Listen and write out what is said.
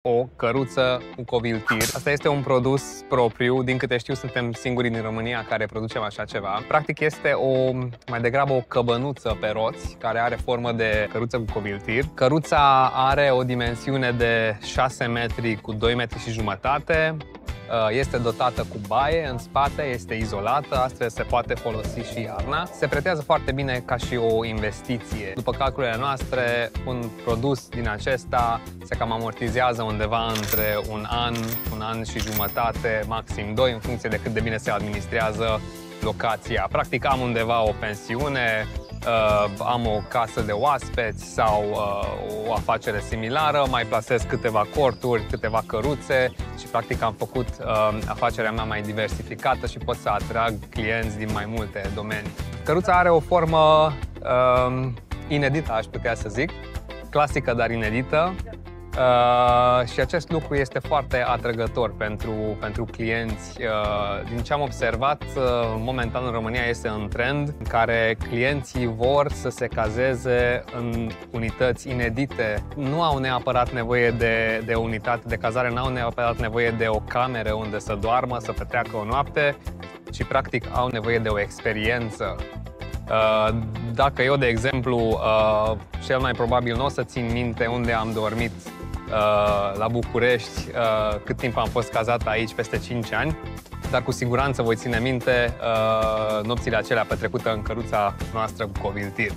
o căruță cu coviltir. Asta este un produs propriu, din câte știu suntem singurii din România care producem așa ceva. Practic este mai degrabă o căbănuță pe roți care are formă de căruță cu coviltir. Căruța are o dimensiune de 6 metri cu 2 metri și jumătate. Este dotată cu baie în spate, este izolată, astfel se poate folosi și iarna. Se pretează foarte bine ca și o investiție. După calculele noastre, un produs din acesta se cam amortizează undeva între un an și jumătate, maxim 2, în funcție de cât de bine se administrează locația. Practic am undeva o pensiune, am o casă de oaspeți sau o afacere similară, mai plasez câteva corturi, câteva căruțe și practic am făcut afacerea mea mai diversificată și pot să atrag clienți din mai multe domenii. Căruța are o formă inedită, aș putea să zic, clasică, dar inedită. Și acest lucru este foarte atrăgător pentru clienți. Din ce am observat, momentan în România este un trend în care clienții vor să se cazeze în unități inedite. Nu au neapărat nevoie de o unitate de cazare, nu au neapărat nevoie de o cameră unde să doarmă, să petreacă o noapte, ci practic au nevoie de o experiență. Dacă eu, de exemplu, cel mai probabil nu o să țin minte unde am dormit la București, cât timp am fost cazat aici, peste 5 ani, dar cu siguranță voi ține minte nopțile acelea petrecute în căruța noastră cu coviltir.